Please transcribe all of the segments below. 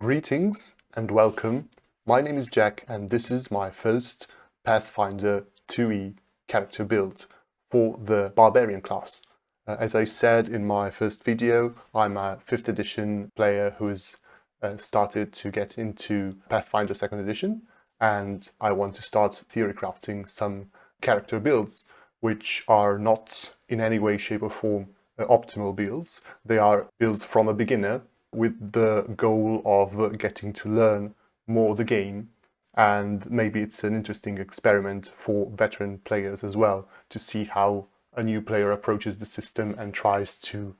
Greetings and welcome. My name is Jack and this is my first Pathfinder 2E character build for the Barbarian class. As I said in my first video, I'm a 5th edition player who has started to get into Pathfinder 2nd edition, and I want to start theory crafting some character builds which are not in any way, shape or form optimal builds. They are builds from a beginner with the goal of getting to learn more of the game, and maybe it's an interesting experiment for veteran players as well to see how a new player approaches the system and tries to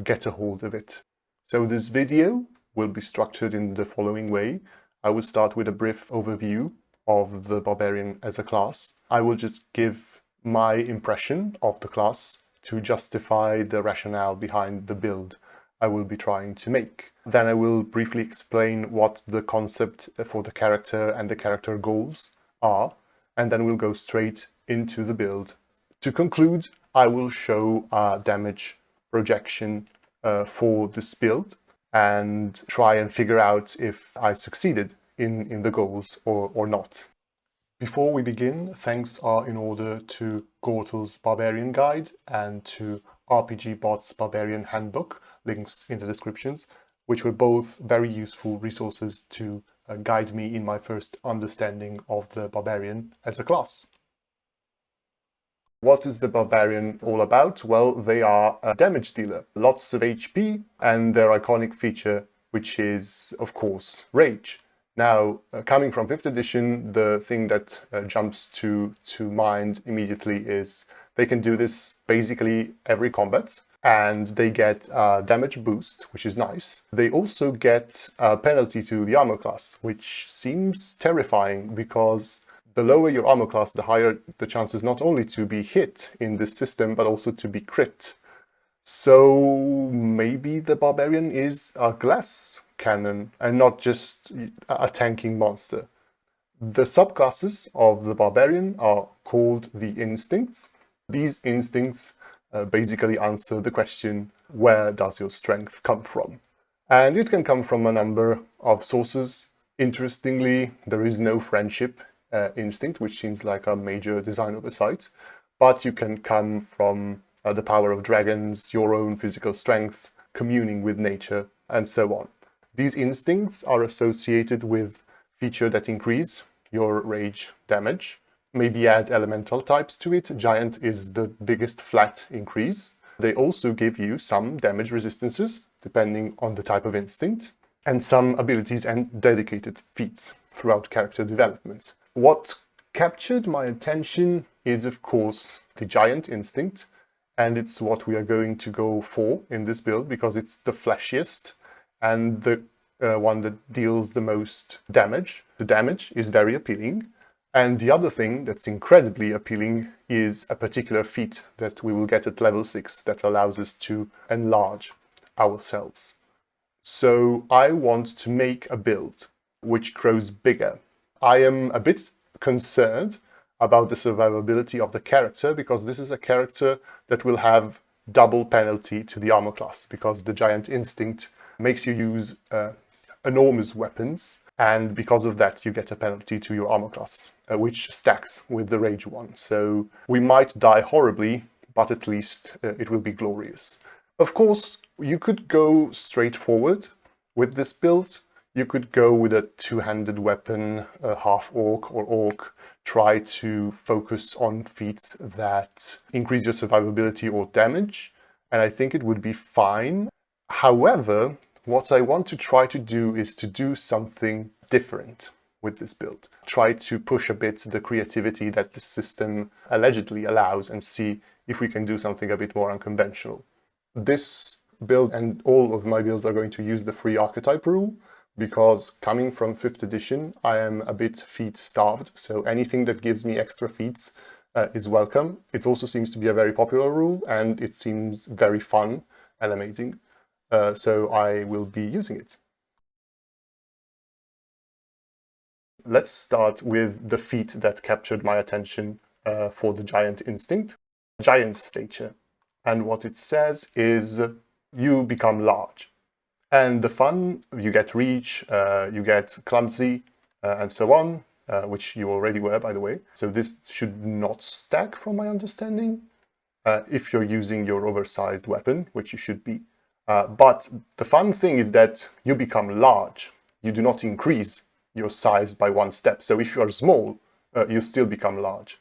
get a hold of it. So this video will be structured in the following way. I will start with a brief overview of the Barbarian as a class. I will just give my impression of the class to justify the rationale behind the build I will be trying to make. Then I will briefly explain what the concept for the character and the character goals are, and then we'll go straight into the build. To conclude, I will show a damage projection for this build and try and figure out if I succeeded in the goals or not. Before we begin, thanks are in order to Gortle's Barbarian Guide and to RPG Bot's Barbarian Handbook, links in the descriptions, which were both very useful resources to guide me in my first understanding of the Barbarian as a class. What is the Barbarian all about? Well, they are a damage dealer, lots of HP, and their iconic feature, which is, of course, rage. Now, coming from 5th edition, the thing that jumps to mind immediately is they can do this basically every combat, and they get a damage boost, which is nice. They also get a penalty to the armor class, which seems terrifying because the lower your armor class, the higher the chances not only to be hit in this system, but also to be crit. So maybe the Barbarian is a glass cannon and not just a tanking monster. The subclasses of the Barbarian are called the Instincts. These Instincts basically answer the question, where does your strength come from? And it can come from a number of sources. Interestingly, there is no friendship instinct, which seems like a major design oversight, but you can come from the power of dragons, your own physical strength, communing with nature, and so on. These instincts are associated with features that increase your rage damage. Maybe add elemental types to it. Giant is the biggest flat increase. They also give you some damage resistances, depending on the type of instinct, and some abilities and dedicated feats throughout character development. What captured my attention is, of course, the Giant instinct, and it's what we are going to go for in this build because it's the flashiest and the one that deals the most damage. The damage is very appealing. And the other thing that's incredibly appealing is a particular feat that we will get at level 6 that allows us to enlarge ourselves. So I want to make a build which grows bigger. I am a bit concerned about the survivability of the character because this is a character that will have double penalty to the armor class because the Giant Instinct makes you use enormous weapons, and because of that you get a penalty to your armor class, which stacks with the rage one. So we might die horribly, but at least it will be glorious. Of course, you could go straight forward with this build. You could go with a two-handed weapon, a half-orc or orc, try to focus on feats that increase your survivability or damage, and I think it would be fine. However, what I want to try to do is to do something different with this build. Try to push a bit the creativity that the system allegedly allows and see if we can do something a bit more unconventional. This build and all of my builds are going to use the free archetype rule because coming from 5th edition, I am a bit feat starved. So anything that gives me extra feats is welcome. It also seems to be a very popular rule and it seems very fun and amazing. So I will be using it. Let's start with the feat that captured my attention for the Giant Instinct, Giant Stature. And what it says is, you become large. And the fun, you get reach, you get clumsy, and so on, which you already were, by the way. So this should not stack from my understanding, if you're using your oversized weapon, which you should be. But the fun thing is that you become large. You do not increase your size by one step. So if you are small, you still become large.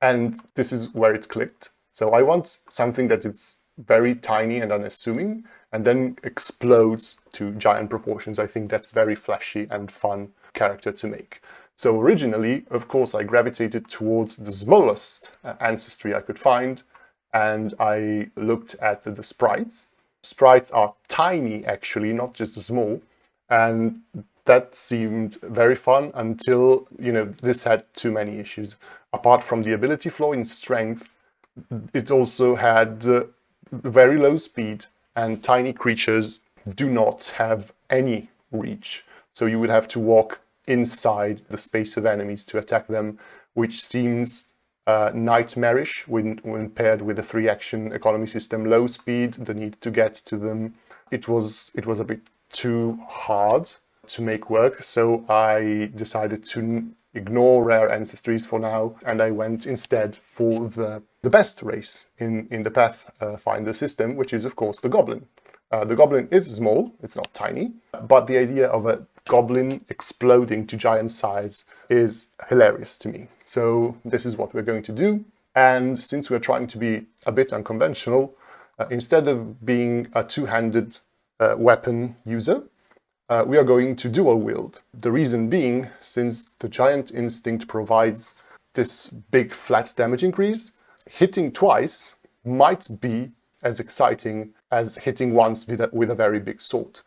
And this is where it clicked. So I want something that is very tiny and unassuming, and then explodes to giant proportions. I think that's very flashy and fun character to make. So originally, of course, I gravitated towards the smallest ancestry I could find, and I looked at the sprites. Sprites are tiny, actually, not just small, and that seemed very fun until, this had too many issues. Apart from the ability flaw in strength, it also had very low speed, and tiny creatures do not have any reach. So you would have to walk inside the space of enemies to attack them, which seems nightmarish when paired with a 3-action economy system. Low speed, the need to get to them. It was a bit too hard to make work, so I decided to ignore rare ancestries for now, and I went instead for the best race in the pathfinder system, which is of course the goblin. The goblin is small, it's not tiny, but the idea of a goblin exploding to giant size is hilarious to me. So this is what we're going to do. And since we're trying to be a bit unconventional, instead of being a two-handed weapon user, we are going to dual wield. The reason being, since the giant instinct provides this big flat damage increase, hitting twice might be as exciting as hitting once with a very big sword.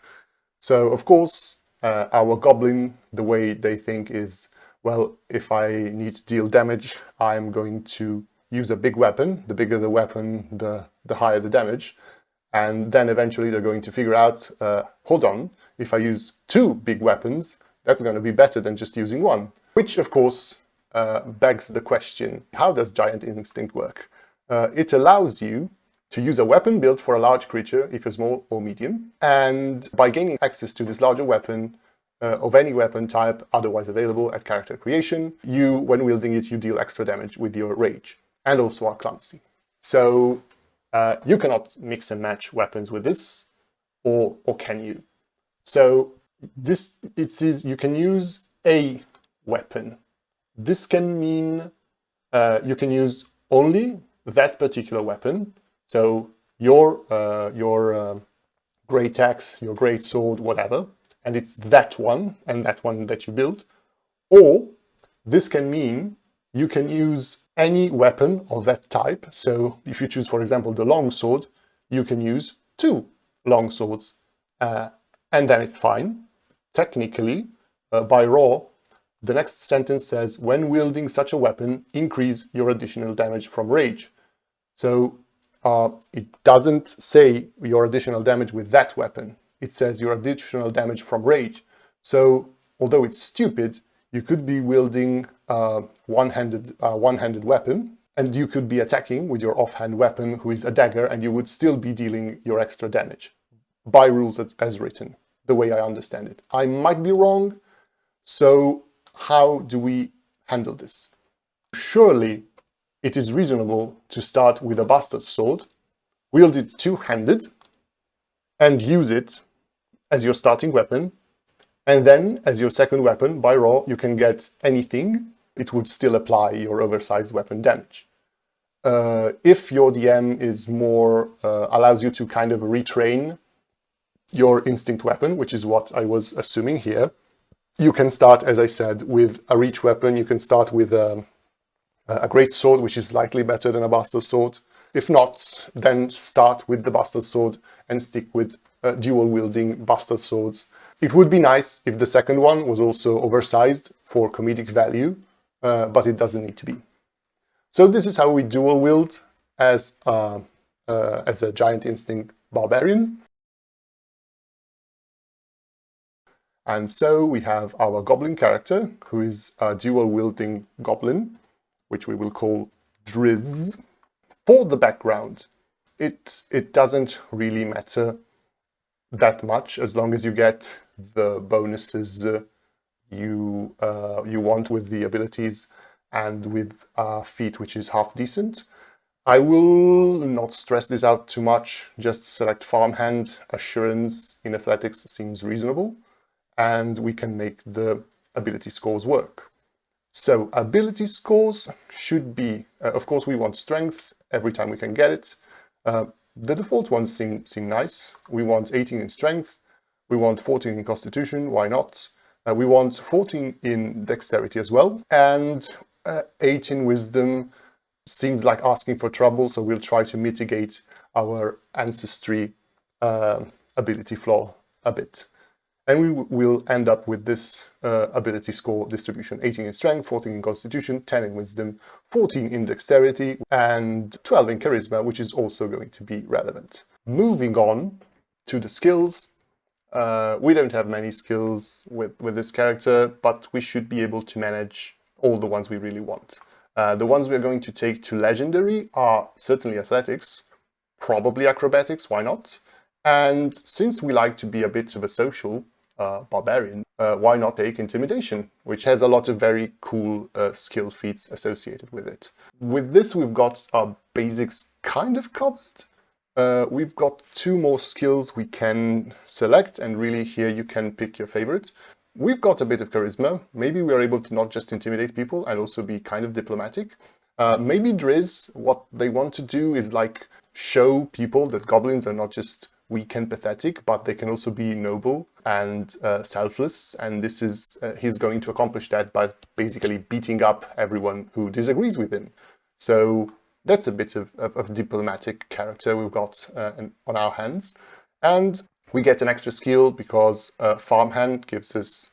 So of course, our goblin, the way they think is, well, if I need to deal damage, I'm going to use a big weapon. The bigger the weapon, the higher the damage. And then eventually they're going to figure out, hold on, if I use 2 big weapons, that's going to be better than just using 1. Which, of course, begs the question, how does Giant Instinct work? It allows you to use a weapon built for a large creature, if you're small or medium, and by gaining access to this larger weapon, of any weapon type otherwise available at character creation, when wielding it, you deal extra damage with your rage, and also are clumsy. So you cannot mix and match weapons with this, or can you? So it says you can use a weapon. This can mean you can use only that particular weapon. So your great axe, your great sword, whatever, and it's that one and that one that you build. Or this can mean you can use any weapon of that type. So if you choose, for example, the long sword, you can use 2 long swords, and then it's fine. Technically, by raw, the next sentence says, when wielding such a weapon, increase your additional damage from rage. So it doesn't say your additional damage with that weapon. It says your additional damage from rage. So although it's stupid, you could be wielding a one-handed weapon, and you could be attacking with your offhand weapon, who is a dagger, and you would still be dealing your extra damage by rules as written, the way I understand it. I might be wrong. So how do we handle this? Surely it is reasonable to start with a bastard sword, wield it two-handed, and use it as your starting weapon. And then, as your second weapon, by raw, you can get anything. It would still apply your oversized weapon damage. If your DM is more, allows you to kind of retrain your instinct weapon, which is what I was assuming here, you can start, as I said, with a reach weapon. You can start with a great sword, which is slightly better than a bastard sword. If not, then start with the bastard sword and stick with dual wielding bastard swords. It would be nice if the second one was also oversized for comedic value, but it doesn't need to be. So this is how we dual wield as a Giant Instinct Barbarian. And so we have our goblin character, who is a dual wielding goblin, which we will call Drizz. For the background, it doesn't really matter that much, as long as you get the bonuses you want with the abilities and with a feat which is half decent. I will not stress this out too much, just select farmhand. Assurance in athletics seems reasonable, and we can make the ability scores work. So ability scores should be, of course we want strength every time we can get it. The default ones seem nice. We want 18 in strength, we want 14 in constitution, why not? We want 14 in dexterity as well, and 8 in wisdom seems like asking for trouble, so we'll try to mitigate our ancestry ability flaw a bit. And we will end up with this ability score distribution: 18 in strength, 14 in constitution, 10 in wisdom, 14 in dexterity, and 12 in charisma, which is also going to be relevant. Moving on to the skills. We don't have many skills with this character, but we should be able to manage all the ones we really want. The ones we are going to take to legendary are certainly athletics, probably acrobatics, why not? And since we like to be a bit of a social barbarian, why not take intimidation, which has a lot of very cool skill feats associated with it. With this, we've got our basics kind of covered. We've got 2 more skills we can select, and really here you can pick your favorites. We've got a bit of charisma. Maybe we are able to not just intimidate people and also be kind of diplomatic. Maybe Driz, what they want to do is like show people that goblins are not just weak and pathetic, but they can also be noble and selfless. And this is he's going to accomplish that by basically beating up everyone who disagrees with him. So that's a bit of diplomatic character we've got on our hands. And we get an extra skill because farmhand gives us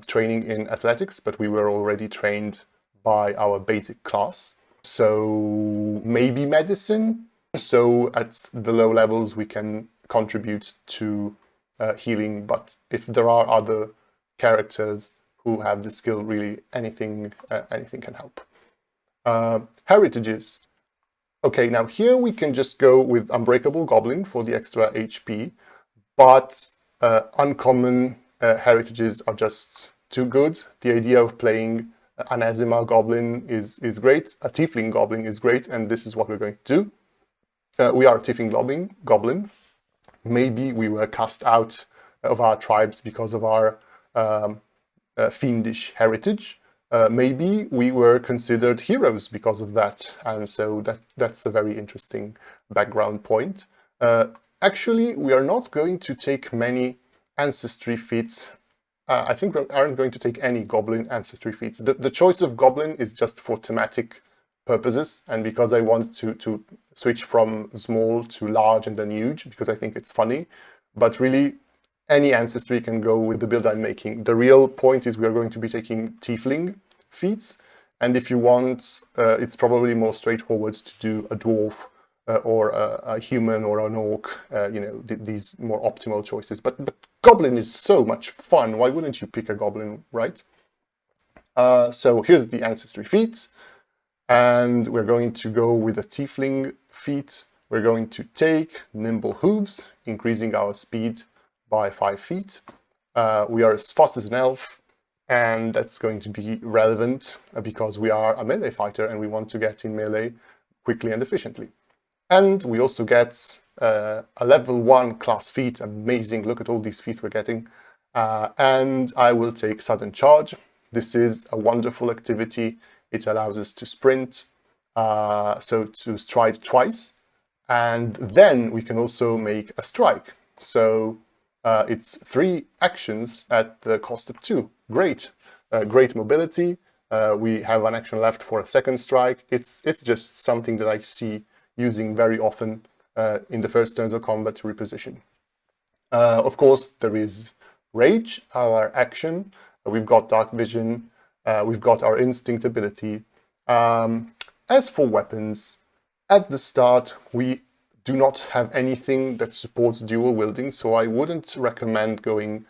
training in athletics, but we were already trained by our basic class. So maybe medicine. So at the low levels we can contribute to healing, but if there are other characters who have the skill, really anything can help. Heritages. Okay, now here we can just go with Unbreakable Goblin for the extra HP, but uncommon heritages are just too good. The idea of playing an Azima Goblin is great, a Tiefling Goblin is great, and this is what we're going to do. We are a Tiefling Goblin. Maybe we were cast out of our tribes because of our fiendish heritage. Maybe we were considered heroes because of that, and so that's a very interesting background point. Actually, we are not going to take many ancestry feats. I think we aren't going to take any goblin ancestry feats. The choice of goblin is just for thematic purposes, and because I want to switch from small to large and then huge, because I think it's funny. But really, any ancestry can go with the build I'm making. The real point is we are going to be taking tiefling feats, and if you want, it's probably more straightforward to do a dwarf or a human or an orc, these more optimal choices. But goblin is so much fun. Why wouldn't you pick a goblin, right? So here's the ancestry feat, and we're going to go with a tiefling feat. We're going to take nimble hooves, increasing our speed by 5 feet. We are as fast as an elf, and that's going to be relevant because we are a melee fighter and we want to get in melee quickly and efficiently. And we also get a level 1 class feat. Amazing, look at all these feats we're getting. And I will take sudden charge. This is a wonderful activity. It allows us to sprint, so to stride twice. And then we can also make a strike. So it's 3 actions at the cost of 2. Great. Great mobility. We have an action left for a second strike. It's just something that I see using very often in the first turns of combat to reposition. Of course, there is Rage, our action. We've got Dark Vision. We've got our Instinct ability. As for weapons, at the start, we do not have anything that supports dual wielding, so I wouldn't recommend going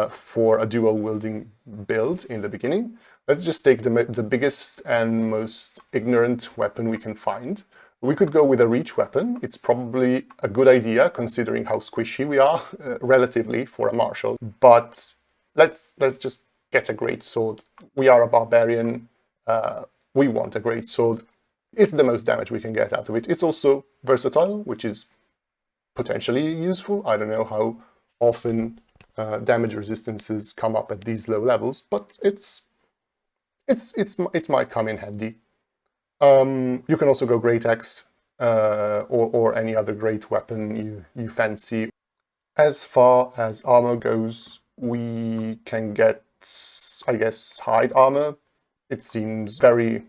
for a dual wielding build in the beginning. Let's just take the biggest and most ignorant weapon we can find, We could go with a reach weapon. It's probably a good idea considering how squishy we are relatively for a martial. But let's just get a great sword. We are a barbarian. We want a great sword. It's the most damage we can get out of it. It's also versatile, which is potentially useful. I don't know how often damage resistances come up at these low levels, but it might come in handy. You can also go Great Axe or any other great weapon you fancy. As far as armor goes, we can get, I guess, hide armor. It seems very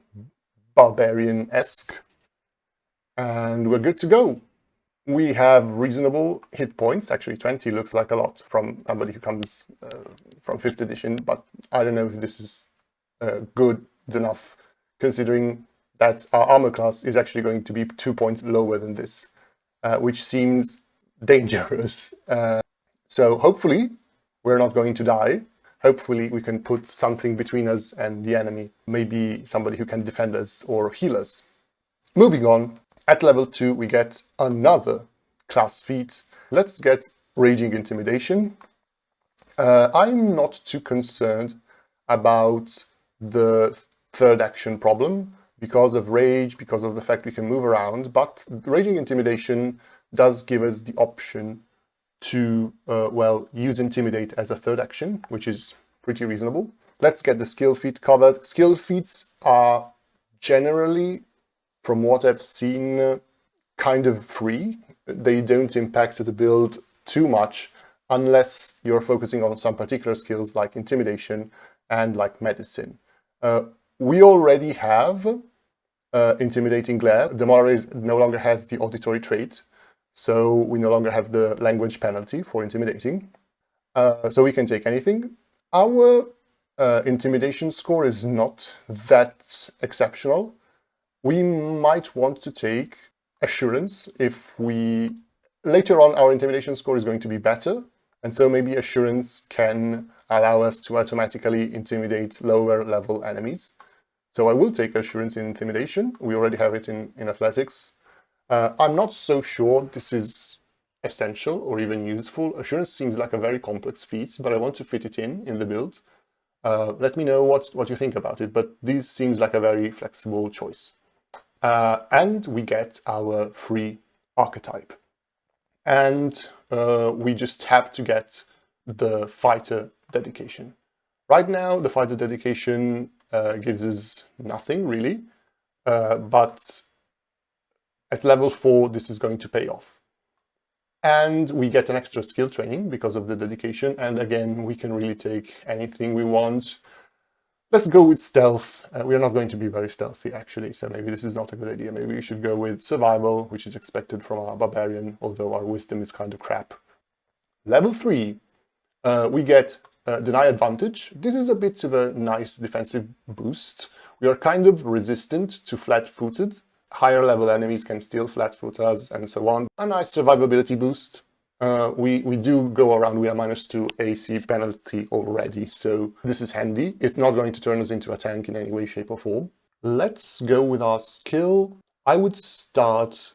barbarian-esque. And we're good to go. We have reasonable hit points. Actually, 20 looks like a lot from somebody who comes from 5th edition, but I don't know if this is good enough considering that our armor class is actually going to be 2 points lower than this, which seems dangerous. So hopefully we're not going to die. Hopefully we can put something between us and the enemy. Maybe somebody who can defend us or heal us. Moving on, at level 2 we get another class feat. Let's get Raging Intimidation. I'm not too concerned about the third action problem because of rage, because of the fact we can move around, but Raging Intimidation does give us the option to, well, use Intimidate as a third action, which is pretty reasonable. Let's get the skill feat covered. Skill feats are generally, from what I've seen, kind of free. They don't impact the build too much unless you're focusing on some particular skills like Intimidation and like Medicine. We already have Intimidating Glare. The Molares no longer has the auditory trait, so we no longer have the language penalty for intimidating. So we can take anything. Our intimidation score is not that exceptional. We might want to take Assurance if we... Later on, our intimidation score is going to be better, and so maybe Assurance can allow us to automatically intimidate lower level enemies. So I will take Assurance in Intimidation. We already have it in Athletics. I'm not so sure this is essential or even useful. Assurance seems like a very complex feat, but I want to fit it in the build. Let me know what you think about it, but this seems like a very flexible choice. And we get our free archetype. And we just have to get the Fighter dedication. Right now, the Fighter dedication gives us nothing, really. But at level 4, this is going to pay off. And we get an extra skill training because of the dedication. And again, we can really take anything we want. Let's go with stealth. We're not going to be very stealthy, actually, so maybe this is not a good idea. Maybe we should go with survival, which is expected from our barbarian, although our wisdom is kind of crap. Level 3, we get Deny Advantage. This is a bit of a nice defensive boost. We are kind of resistant to flat-footed. Higher level enemies can still flat-foot us, and so on. A nice survivability boost. We do go around with a -2 AC penalty already, so this is handy. It's not going to turn us into a tank in any way, shape or form. Let's go with our skill. I would start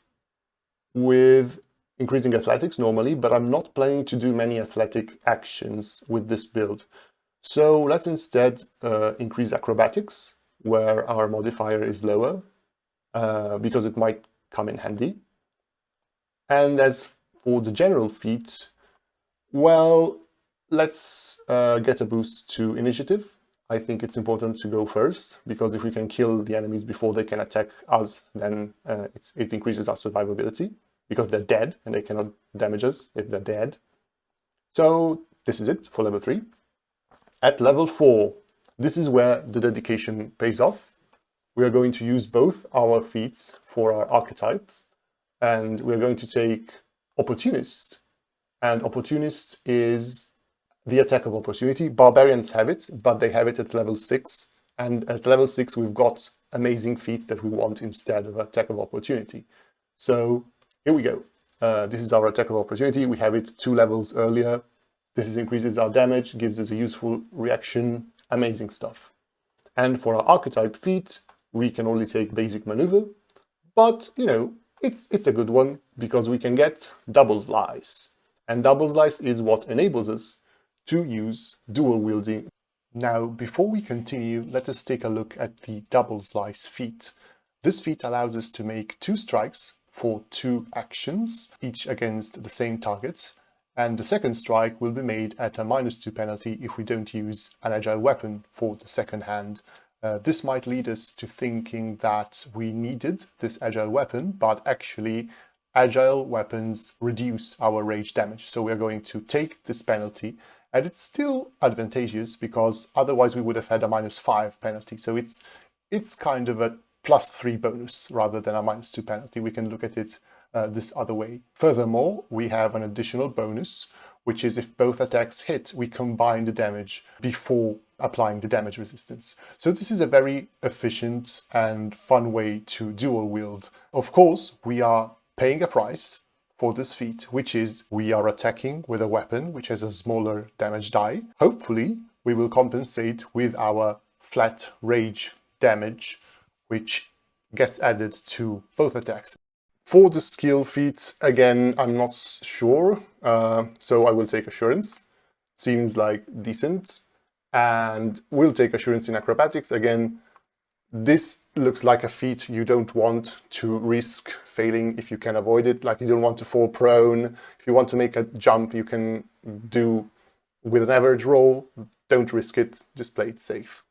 with increasing athletics normally, but I'm not planning to do many athletic actions with this build. So let's instead increase acrobatics, where our modifier is lower, because it might come in handy. And as for the general feat, well, let's get a boost to initiative. I think it's important to go first, because if we can kill the enemies before they can attack us, then it increases our survivability, because they're dead and they cannot damage us if they're dead. So this is it for level 3. At level 4, this is where the dedication pays off. We are going to use both our feats for our archetypes, and we're going to take Opportunist. And Opportunist is the attack of opportunity. Barbarians have it, but they have it at level 6. And at level 6, we've got amazing feats that we want instead of attack of opportunity. So here we go. This is our attack of opportunity. We have it 2 levels earlier. This increases our damage, gives us a useful reaction. Amazing stuff. And for our archetype feat, we can only take basic maneuver, But, you know, it's a good one because we can get double slice. And double slice is what enables us to use dual wielding. Now, before we continue, let us take a look at the double slice feat. This feat allows us to make 2 strikes for 2 actions, each against the same targets, and the second strike will be made at a -2 penalty if we don't use an agile weapon for the second hand. This might lead us to thinking that we needed this agile weapon, but actually agile weapons reduce our rage damage. So we're going to take this penalty, and it's still advantageous because otherwise we would have had a -5 penalty. So it's kind of a +3 bonus rather than a -2 penalty. We can look at it this other way. Furthermore, we have an additional bonus, which is if both attacks hit, we combine the damage before applying the damage resistance. So this is a very efficient and fun way to dual wield. Of course, we are paying a price for this feat, which is we are attacking with a weapon which has a smaller damage die. Hopefully, we will compensate with our flat rage damage, which gets added to both attacks. For the skill feat, again, I'm not sure, so I will take Assurance. Seems like decent. And we'll take Assurance in Acrobatics. Again, this looks like a feat you don't want to risk failing if you can avoid it. Like, you don't want to fall prone. If you want to make a jump, you can do with an average roll. Don't risk it, just play it safe.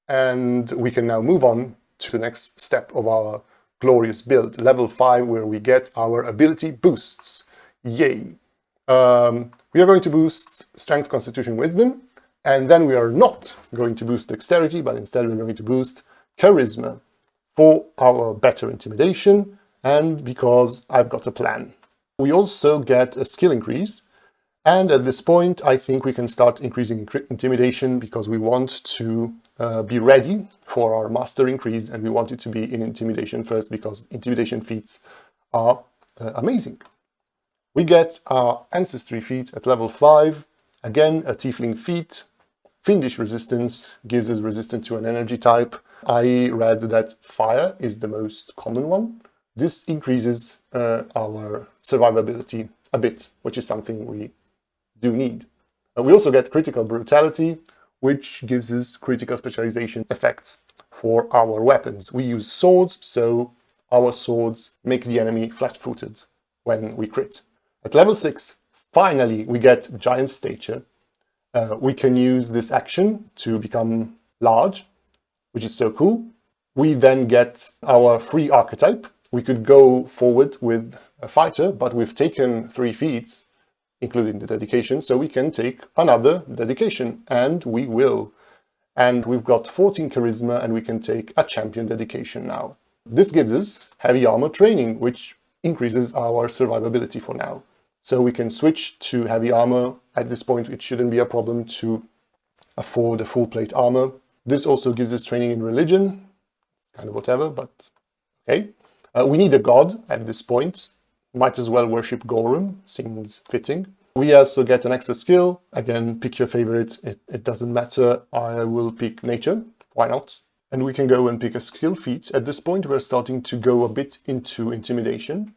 And we can now move on to the next step of our glorious build, level 5, where we get our ability boosts. Yay! We are going to boost Strength, Constitution, Wisdom, and then we are not going to boost Dexterity, but instead we're going to boost Charisma for our better Intimidation, and because I've got a plan. We also get a skill increase, and at this point I think we can start increasing Intimidation because we want to be ready for our master increase, and we want it to be in Intimidation first because Intimidation feats are amazing. We get our Ancestry feat at level 5, again a Tiefling feat. Fiendish Resistance gives us resistance to an energy type. I read that fire is the most common one. This increases our survivability a bit, which is something we do need. We also get Critical Brutality, which gives us critical specialization effects for our weapons. We use swords, so our swords make the enemy flat-footed when we crit. At level 6, finally, we get Giant Stature. We can use this action to become large, which is so cool. We then get our free archetype. We could go forward with a fighter, but we've taken 3 feats, including the dedication, so we can take another dedication, and we will. And we've got 14 charisma, and we can take a champion dedication now. This gives us heavy armor training, which increases our survivability for now. So we can switch to heavy armor. At this point, it shouldn't be a problem to afford a full plate armor. This also gives us training in religion. It's kind of whatever, but okay. We need a god at this point. Might as well worship Gorham, seems fitting. We also get an extra skill. Again, pick your favorite, it doesn't matter. I will pick nature, why not? And we can go and pick a skill feat. At this point, we're starting to go a bit into intimidation.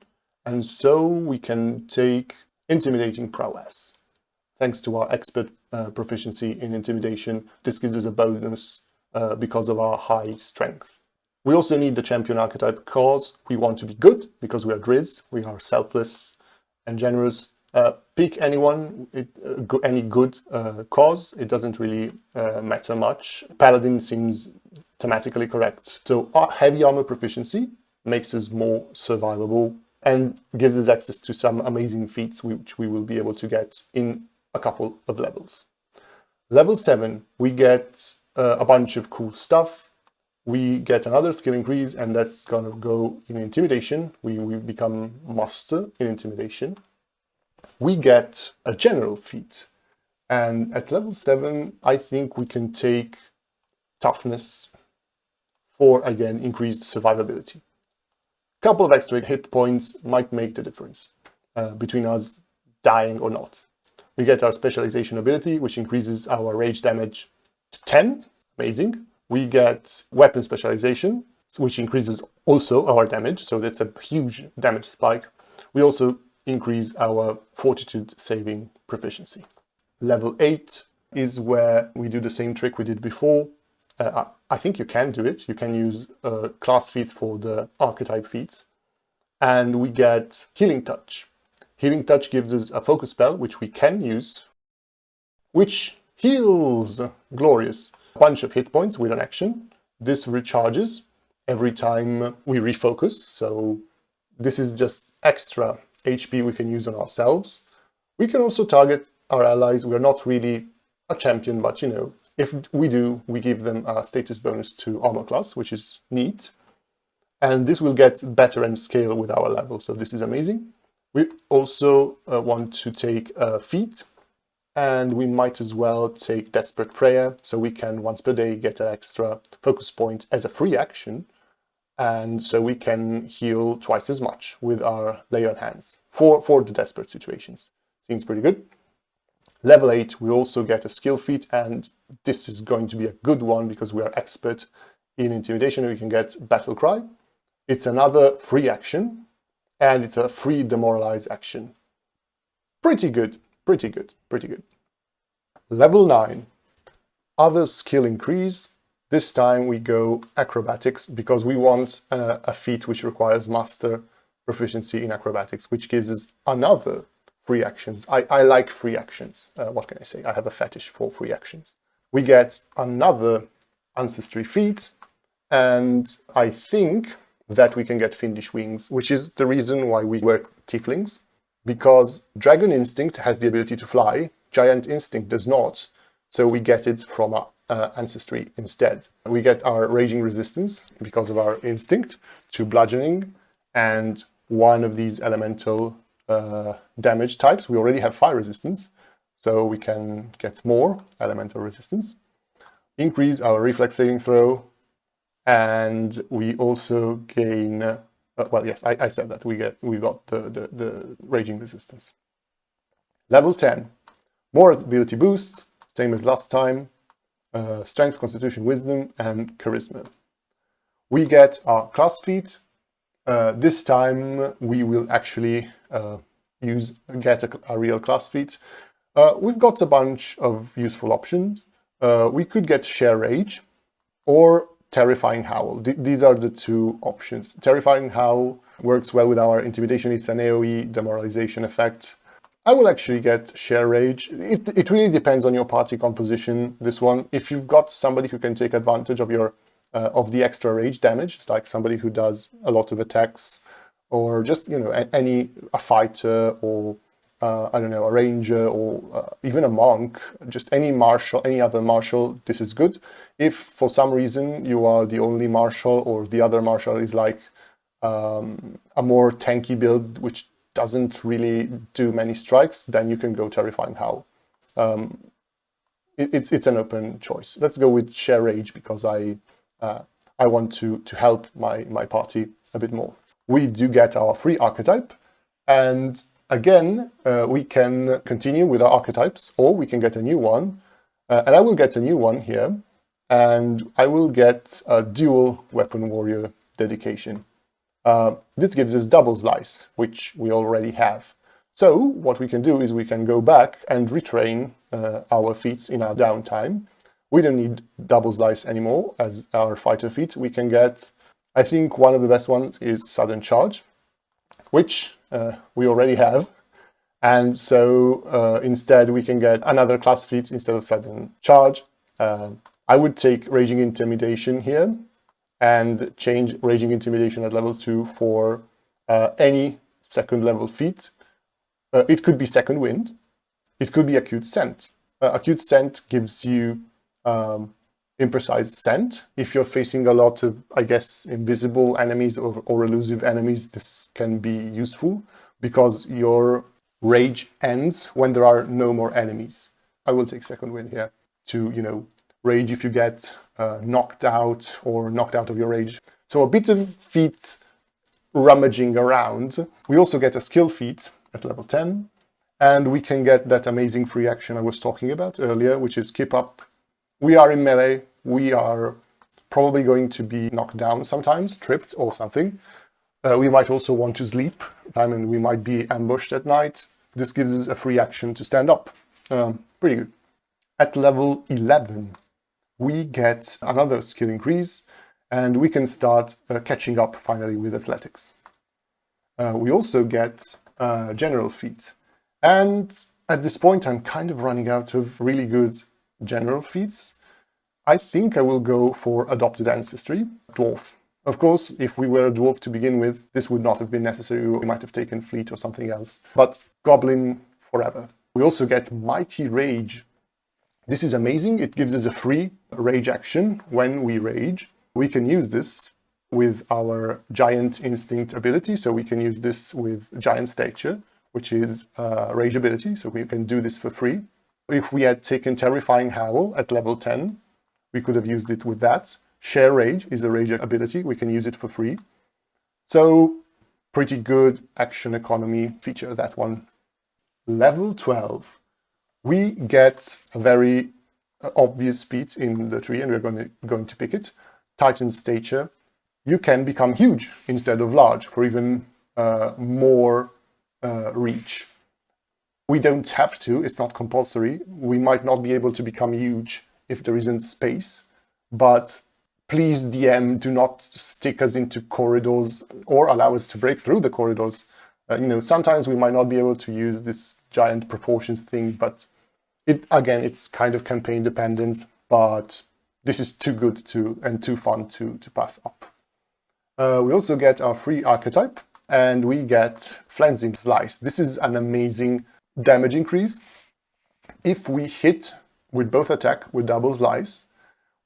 And so we can take intimidating prowess. Thanks to our expert proficiency in intimidation, this gives us a bonus because of our high strength. We also need the champion archetype because we want to be good, because we are Driz, we are selfless and generous. Pick anyone, any good cause, it doesn't really matter much. Paladin seems thematically correct. So our heavy armor proficiency makes us more survivable and gives us access to some amazing feats which we will be able to get in a couple of levels. Level 7, we get a bunch of cool stuff. We get another skill increase, and that's gonna go in intimidation. We become master in intimidation. We get a general feat, and at level 7, I think we can take toughness for, again, increased survivability. Couple of extra hit points might make the difference between us dying or not. We get our specialization ability, which increases our rage damage to 10, amazing. We get weapon specialization, which increases also our damage, so that's a huge damage spike. We also increase our fortitude saving proficiency. Level 8 is where we do the same trick we did before. I think you can do it. You can use class feats for the archetype feats. And we get Healing Touch. Healing Touch gives us a focus spell, which we can use, which heals. Glorious. A bunch of hit points with an action. This recharges every time we refocus. So this is just extra HP we can use on ourselves. We can also target our allies. We're not really a champion, but you know, if we do, we give them a status bonus to armor class, which is neat. And this will get better and scale with our level, so this is amazing. We also want to take a feat, and we might as well take Desperate Prayer, so we can once per day get an extra focus point as a free action, and so we can heal twice as much with our Lay on Hands for the desperate situations. Seems pretty good. Level 8, we also get a skill feat, and this is going to be a good one because we are expert in Intimidation. We can get Battle Cry. It's another free action, and it's a free Demoralize action. Pretty good, pretty good, pretty good. Level 9, other skill increase. This time we go Acrobatics because we want a feat which requires Master Proficiency in Acrobatics, which gives us another free actions. I like free actions. What can I say? I have a fetish for free actions. We get another Ancestry feat, and I think that we can get Fiendish Wings, which is the reason why we were Tieflings, because Dragon Instinct has the ability to fly, Giant Instinct does not, so we get it from our Ancestry instead. We get our Raging Resistance because of our Instinct to Bludgeoning, and one of these elemental damage types. We already have Fire Resistance, so we can get more Elemental Resistance. Increase our Reflex Saving Throw, and we also gain, well, yes, I said that, we got the Raging Resistance. Level 10, more ability boosts, same as last time, Strength, Constitution, Wisdom, and Charisma. We get our class feat. This time we will actually get a real class feat. We've got a bunch of useful options. We could get Share Rage or Terrifying Howl. These are the two options. Terrifying Howl works well with our Intimidation. It's an AoE demoralization effect. I will actually get Share Rage. It really depends on your party composition, this one. If you've got somebody who can take advantage of your of the extra rage damage, it's like somebody who does a lot of attacks, or just, you know, a fighter, or I don't know, a ranger, or even a monk, just any martial, any other martial, this is good. If for some reason you are the only martial, or the other martial is like a more tanky build, which doesn't really do many strikes, then you can go Terrifying Howl. It's an open choice. Let's go with Share Rage because I want to help my party a bit more. We do get our free archetype, and again, we can continue with our archetypes, or we can get a new one. And I will get a new one here, and I will get a Dual Weapon Warrior dedication. This gives us Double Slice, which we already have. So what we can do is we can go back and retrain our feats in our downtime. We don't need Double Slice anymore as our fighter feat. We can get, I think one of the best ones is Sudden Charge, which we already have. And so instead we can get another class feat instead of Sudden Charge. I would take Raging Intimidation here and change Raging Intimidation at level 2 for any second level feat. It could be Second Wind. It could be Acute Scent. Acute Scent gives you imprecise scent. If you're facing a lot of, I guess, invisible enemies or elusive enemies, this can be useful because your rage ends when there are no more enemies. I will take Second Wind here to, you know, rage if you get knocked out or knocked out of your rage. So a bit of feat rummaging around. We also get a skill feat at level 10, and we can get that amazing free action I was talking about earlier, which is Keep Up. We are in melee, we are probably going to be knocked down sometimes, tripped or something. We might also want to sleep, and we might be ambushed at night. This gives us a free action to stand up. Pretty good. At level 11, we get another skill increase, and we can start catching up finally with athletics. We also get general feat. And at this point, I'm kind of running out of really good general feats. I think I will go for adopted ancestry, dwarf. Of course, if we were a dwarf to begin with, this would not have been necessary. We might have taken fleet or something else. But goblin forever. We also get mighty rage. This is amazing. It gives us a free rage action when we rage. We can use this with our giant instinct ability. So we can use this with giant stature, which is rage ability. So we can do this for free. If we had taken terrifying howl at level 10, we could have used it with that. Share rage is a rage ability. We can use it for free. So pretty good action economy feature, that one. Level 12. We get a very obvious feat in the tree, and we're going to pick it. Titan stature. You can become huge instead of large for even more reach. We don't have to, it's not compulsory. We might not be able to become huge if there isn't space, but please DM, do not stick us into corridors or allow us to break through the corridors. Sometimes we might not be able to use this giant proportions thing, but it's kind of campaign dependent, but this is too good and too fun to pass up. We also get our free archetype, and we get Flensing Slice. This is an amazing damage increase. If we hit with both attack with double slice,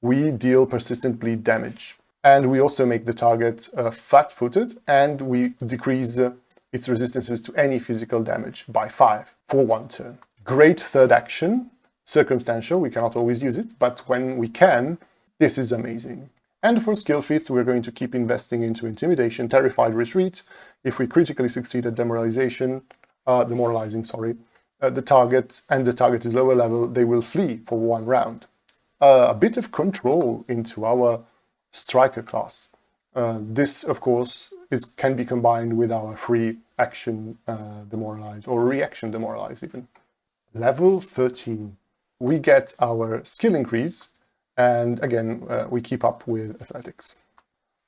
we deal persistent bleed damage. And we also make the target flat-footed, and we decrease its resistances to any physical damage by 5 for 1 turn. Great third action, circumstantial, we cannot always use it, but when we can, this is amazing. And for skill feats, we're going to keep investing into Intimidation, Terrified Retreat. If we critically succeed at demoralizing, the target is lower level, they will flee for 1 round. A bit of control into our striker class. This, of course, can be combined with our free action demoralize, or reaction demoralize even. Level 13. We get our skill increase, and again, we keep up with athletics.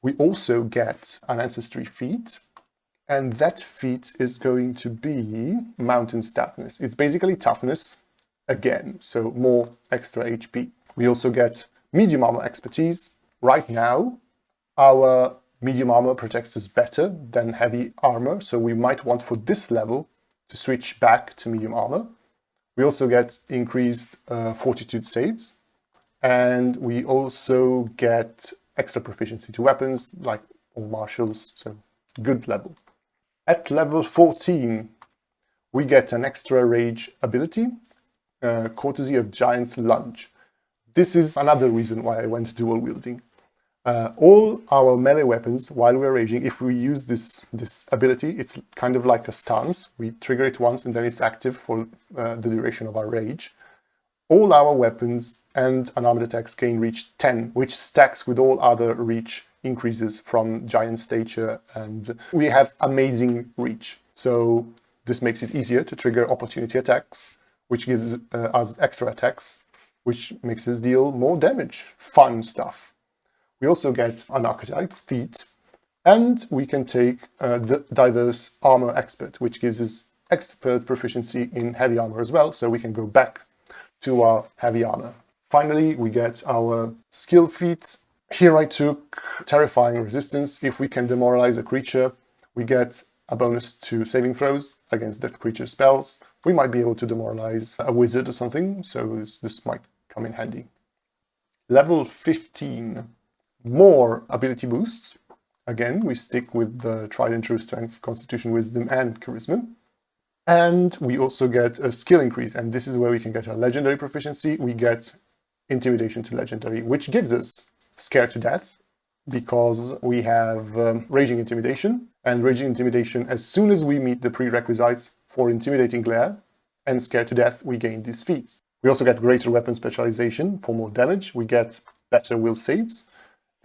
We also get an ancestry feat, and that feat is going to be mountain stoutness. It's basically toughness again, so more extra HP. We also get medium armor expertise. Right now, our medium armor protects us better than heavy armor, so we might want for this level to switch back to medium armor. We also get increased fortitude saves, and we also get extra proficiency to weapons, like all martials, so good level. At level 14, we get an extra rage ability, courtesy of Giant's Lunge. This is another reason why I went dual wielding. All our melee weapons, while we're raging, if we use this ability, it's kind of like a stance. We trigger it once and then it's active for the duration of our rage. All our weapons and unarmed attacks gain reach 10, which stacks with all other reach increases from giant stature, and we have amazing reach. So this makes it easier to trigger opportunity attacks, which gives us extra attacks, which makes us deal more damage. Fun stuff. We also get an archetype feat, and we can take the diverse armor expert, which gives us expert proficiency in heavy armor as well, so we can go back to our heavy armor. Finally, we get our skill feat. Here I took terrifying resistance. If we can demoralize a creature, we get a bonus to saving throws against that creature's spells. We might be able to demoralize a wizard or something, so this might come in handy. Level 15. More ability boosts. Again, we stick with the tried and true strength, constitution, wisdom, and charisma. And we also get a skill increase, and this is where we can get a legendary proficiency. We get intimidation to legendary, which gives us scare to death, because we have raging intimidation, and raging intimidation, as soon as we meet the prerequisites for intimidating glare and scare to death, we gain these feats. We also get greater weapon specialization for more damage. We get better will saves,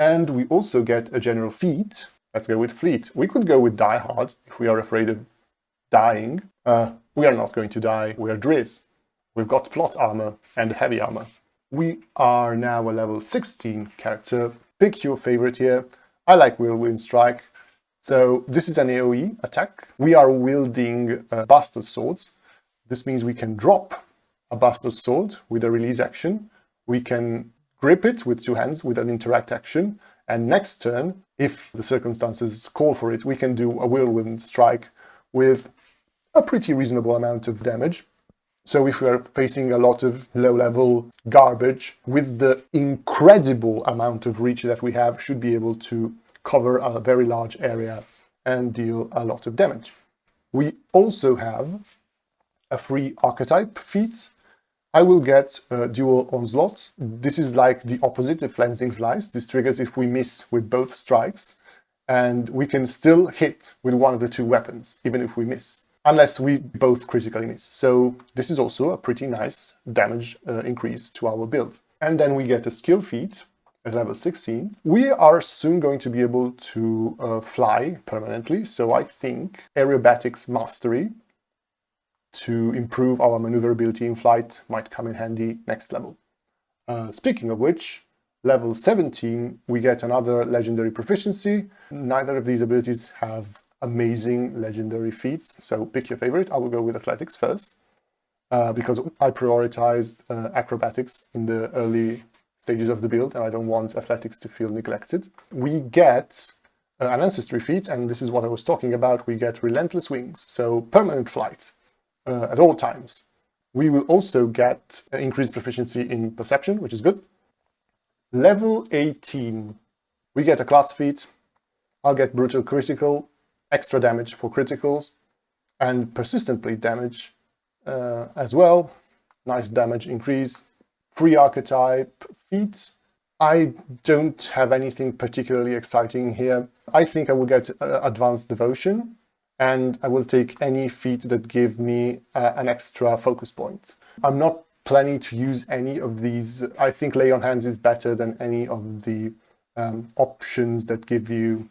And we also get a general feat. Let's go with fleet. We could go with die hard if we are afraid of dying. We are not going to die. We are Driz. We've got plot armor and heavy armor. We are now a level 16 character. Pick your favorite here. I like Whirlwind Strike. So this is an AoE attack. We are wielding Bastard Swords. This means we can drop a Bastard Sword with a release action. We can grip it with two hands with an interact action. And next turn, if the circumstances call for it, we can do a Whirlwind Strike with a pretty reasonable amount of damage. So if we are facing a lot of low-level garbage, with the incredible amount of reach that we have, should be able to cover a very large area and deal a lot of damage. We also have a free archetype feat. I will get dual onslaught. This is like the opposite of flensing slice. This triggers if we miss with both strikes, and we can still hit with one of the two weapons, even if we miss, unless we both critically miss. So this is also a pretty nice damage increase to our build. And then we get a skill feat at level 16. We are soon going to be able to fly permanently, so I think aerobatics mastery to improve our maneuverability in flight might come in handy next level. Speaking of which, level 17 we get another legendary proficiency. Neither of these abilities have amazing legendary feats, so pick your favorite. I will go with athletics first, because I prioritized acrobatics in the early stages of the build, and I don't want athletics to feel neglected. We get an ancestry feat, and this is what I was talking about. We get relentless wings, so permanent flight at all times. We will also get increased proficiency in perception, which is good. Level 18, we get a class feat. I'll get brutal critical, extra damage for criticals, and persistent bleed damage as well. Nice damage increase. Free archetype feat. I don't have anything particularly exciting here. I think I will get advanced devotion, and I will take any feat that give me an extra focus point. I'm not planning to use any of these. I think lay on hands is better than any of the options that give you,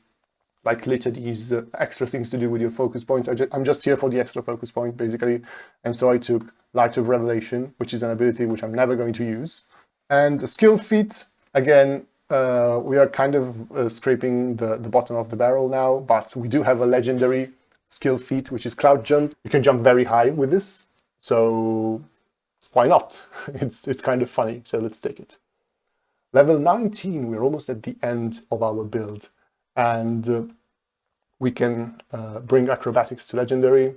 like these extra things to do with your focus points. I'm just here for the extra focus point, basically. And so I took Light of Revelation, which is an ability which I'm never going to use. And a skill feat, again, we are kind of scraping the bottom of the barrel now, but we do have a legendary skill feat, which is Cloud Jump. You can jump very high with this, so why not? It's kind of funny, so let's take it. Level 19, we're almost at the end of our build, and we can bring acrobatics to legendary.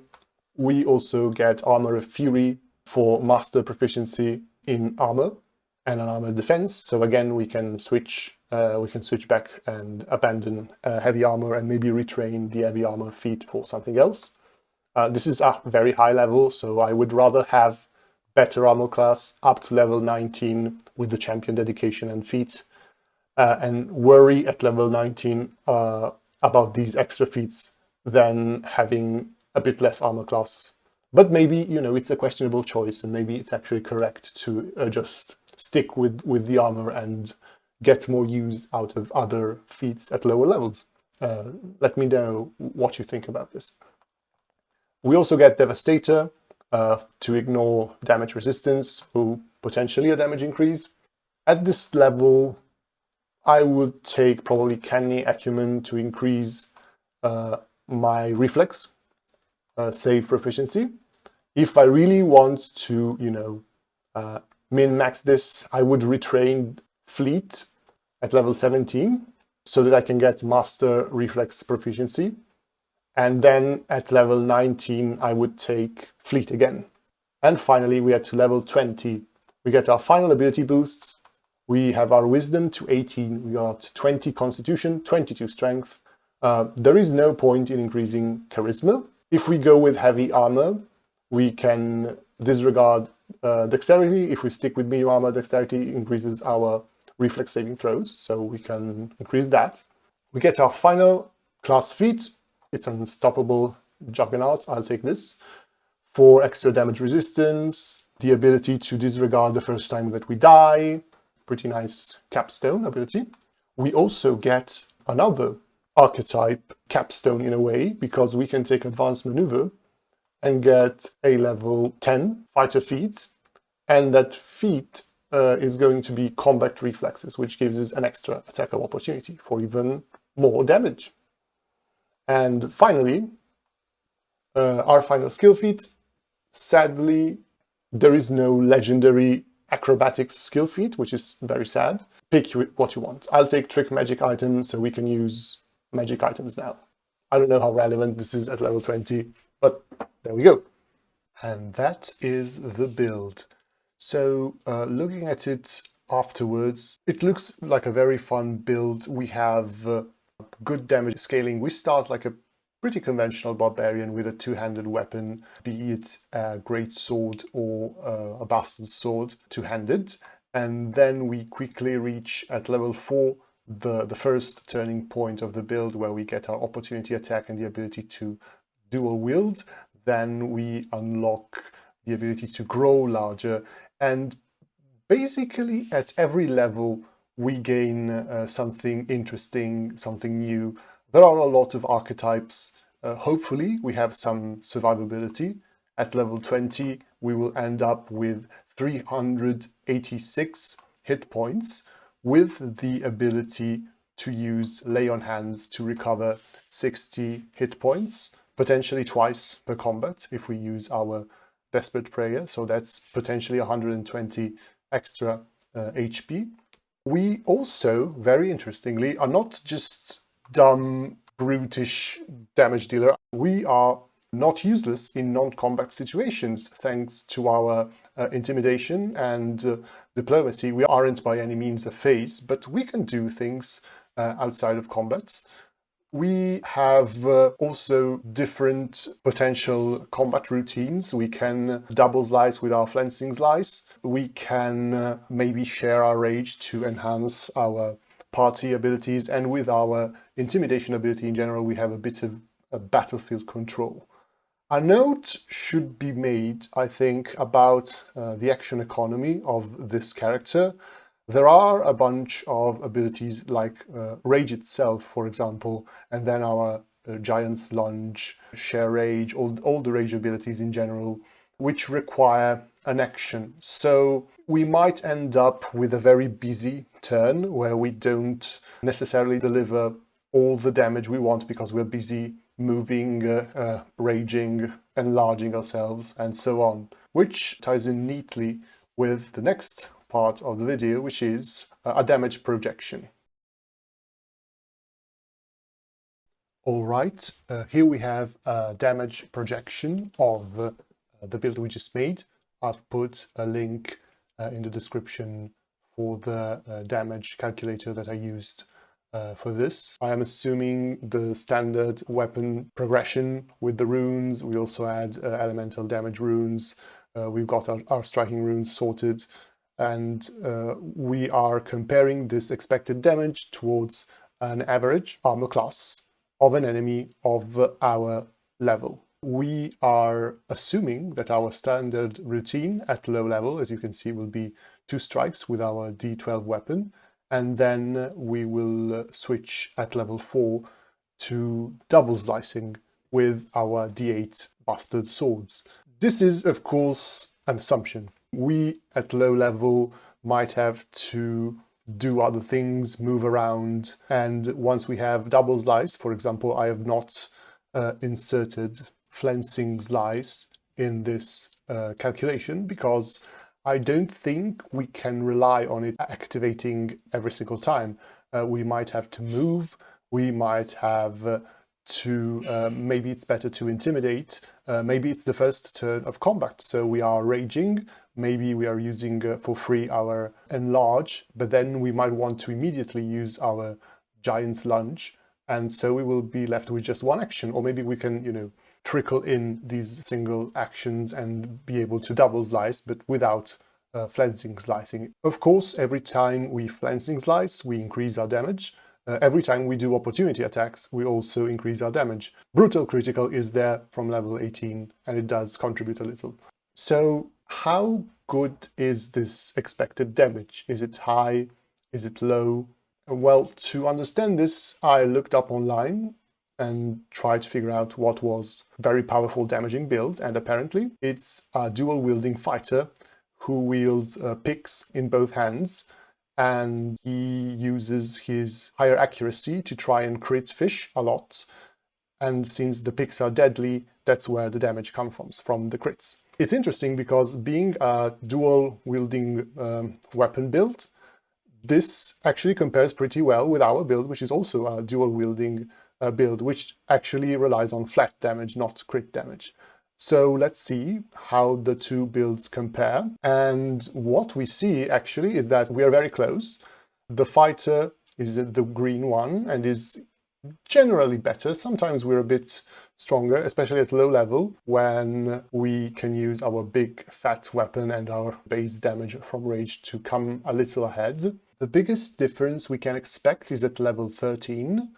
We also get Armor of Fury for master proficiency in armor and an armor defense. So again, we can switch back and abandon heavy armor and maybe retrain the heavy armor feat for something else. This is a very high level, so I would rather have better armor class up to level 19 with the champion dedication and feat, and worry at level 19 about these extra feats than having a bit less armor class. But maybe, you know, it's a questionable choice, and maybe it's actually correct to just stick with the armor and get more use out of other feats at lower levels. Let me know what you think about this. We also get Devastator to ignore damage resistance, or potentially a damage increase. At this level, I would take probably Canny Acumen to increase my reflex save proficiency. If I really want to, you know, min-max this, I would retrain Fleet at level 17 so that I can get Master Reflex proficiency. And then at level 19, I would take Fleet again. And finally, we get to level 20. We get our final ability boosts. We have our Wisdom to 18. We got 20 Constitution, 22 Strength. There is no point in increasing Charisma. If we go with heavy armor, we can disregard Dexterity. If we stick with medium armor, Dexterity increases our reflex saving throws, so we can increase that. We get our final class feat. It's Unstoppable Juggernaut. I'll take this. For extra damage resistance, the ability to disregard the first time that we die. Pretty nice capstone ability. We also get another archetype capstone in a way, because we can take advanced maneuver and get a level 10 fighter feat, and that feat is going to be combat reflexes, which gives us an extra attack of opportunity for even more damage. And finally, our final skill feat, sadly, there is no legendary acrobatics skill feat, which is very sad. Pick what you want. I'll take trick magic items, so we can use magic items now. I don't know how relevant this is at level 20, but there we go. And that is the build. So looking at it afterwards, it looks like a very fun build. We have good damage scaling. We start like a pretty conventional barbarian with a two-handed weapon, be it a great sword or a bastard sword, two-handed. And then we quickly reach at level 4 the first turning point of the build, where we get our opportunity attack and the ability to dual wield. Then we unlock the ability to grow larger, and basically at every level we gain something interesting, something new. There are a lot of archetypes. Hopefully we have some survivability. At level 20 we will end up with 386 hit points, with the ability to use lay on hands to recover 60 hit points, potentially twice per combat if we use our Desperate Prayer, so that's potentially 120 extra HP. We also, very interestingly, are not just dumb, brutish damage dealer. We are not useless in non-combat situations, thanks to our intimidation and diplomacy. We aren't by any means a phase, but we can do things outside of combat. We have also different potential combat routines. We can double slice with our flancing slice. We can maybe share our rage to enhance our party abilities, and with our intimidation ability in general, we have a bit of a battlefield control. A note should be made, I think, about the action economy of this character. There are a bunch of abilities like Rage itself, for example, and then our Giant's Lunge, Share Rage, all the Rage abilities in general, which require an action. So we might end up with a very busy turn where we don't necessarily deliver all the damage we want because we're busy moving, raging, enlarging ourselves, and so on, which ties in neatly with the next part of the video, which is a damage projection. All right, here we have a damage projection of the build we just made. I've put a link in the description for the damage calculator that I used for this. I am assuming the standard weapon progression with the runes. We also add elemental damage runes. We've got our striking runes sorted, and we are comparing this expected damage towards an average armor class of an enemy of our level. We are assuming that our standard routine at low level, as you can see, will be 2 strikes with our D12 weapon, and then we will switch at level 4 to double slicing with our D8 bastard swords. This is, of course, an assumption. We, at low level, might have to do other things, move around, and once we have double slice, for example, I have not inserted flancing slice in this calculation because I don't think we can rely on it activating every single time. We might have to move, we might have to, maybe it's better to intimidate, maybe it's the first turn of combat, so we are raging, maybe we are using for free our enlarge, but then we might want to immediately use our Giant's Lunge, and so we will be left with just one action, or maybe we can, trickle in these single actions and be able to double slice, but without flancing slicing. Of course, every time we flancing slice, we increase our damage. Every time we do opportunity attacks, we also increase our damage. Brutal critical is there from level 18, and it does contribute a little. So how good is this expected damage? Is it high? Is it low? Well, to understand this, I looked up online and tried to figure out what was very powerful damaging build, and apparently it's a dual wielding fighter who wields picks in both hands, and he uses his higher accuracy to try and crit fish a lot. And since the picks are deadly, that's where the damage comes from the crits. It's interesting because being a dual wielding weapon build, this actually compares pretty well with our build, which is also a dual wielding build, which actually relies on flat damage, not crit damage. So let's see how the two builds compare. And what we see actually is that we are very close. The fighter is the green one and is generally better. Sometimes we're a bit stronger, especially at low level, when we can use our big fat weapon and our base damage from rage to come a little ahead. The biggest difference we can expect is at level 13,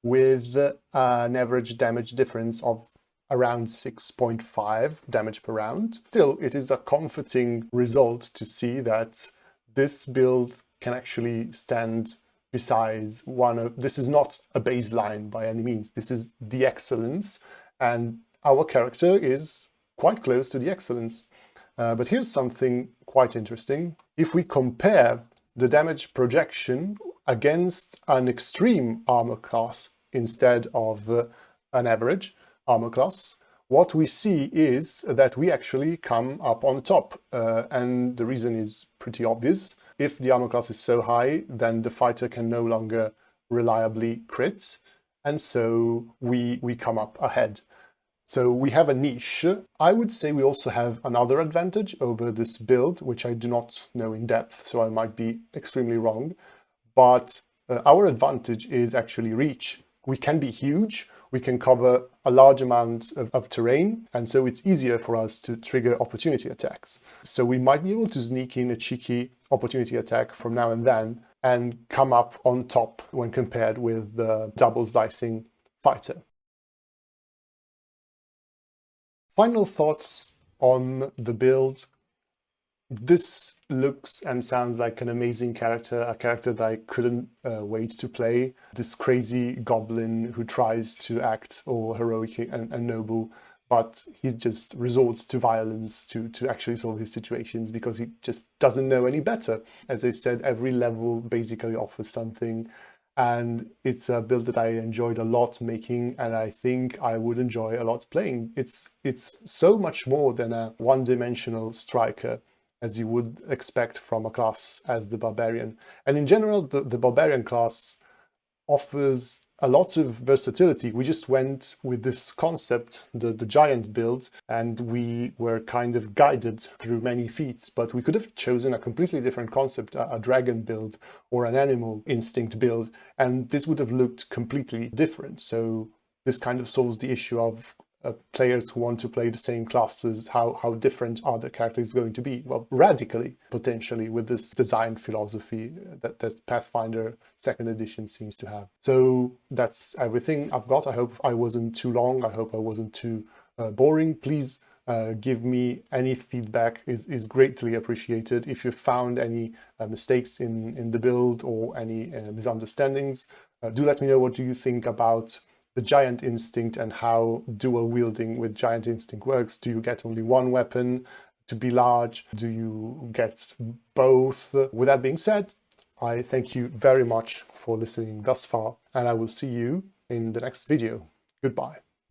with an average damage difference of around 6.5 damage per round. Still, it is a comforting result to see that this build can actually stand besides one of... This is not a baseline by any means. This is the excellence, and our character is quite close to the excellence. But here's something quite interesting. If we compare the damage projection against an extreme armor class instead of an average armor class, what we see is that we actually come up on top. And the reason is pretty obvious. If the armor class is so high, then the fighter can no longer reliably crit, and so we come up ahead. So we have a niche. I would say we also have another advantage over this build, which I do not know in depth, so I might be extremely wrong. But our advantage is actually reach. We can be huge, we can cover a large amount of terrain, and so it's easier for us to trigger opportunity attacks. So we might be able to sneak in a cheeky opportunity attack from now and then and come up on top when compared with the double slicing fighter. Final thoughts on the build. This looks and sounds like an amazing character, a character that I couldn't wait to play. This crazy goblin who tries to act all heroic and noble, but he just resorts to violence to actually solve his situations because he just doesn't know any better. As I said, every level basically offers something, and it's a build that I enjoyed a lot making, and I think I would enjoy a lot playing. It's so much more than a one-dimensional striker, as you would expect from a class as the Barbarian. And in general, the Barbarian class offers a lot of versatility. We just went with this concept, the giant build, and we were kind of guided through many feats, but we could have chosen a completely different concept, a dragon build or an animal instinct build, and this would have looked completely different. So this kind of solves the issue of players who want to play the same classes, how different are the characters going to be? Well, radically, potentially, with this design philosophy that Pathfinder 2nd edition seems to have. So that's everything I've got. I hope I wasn't too long. I hope I wasn't too boring. Please give me any feedback, is greatly appreciated. If you found any mistakes in the build or any misunderstandings, do let me know. What do you think about the giant instinct and how dual wielding with giant instinct works? Do you get only one weapon to be large? Do you get both? With that being said, I thank you very much for listening thus far, and I will see you in the next video. Goodbye.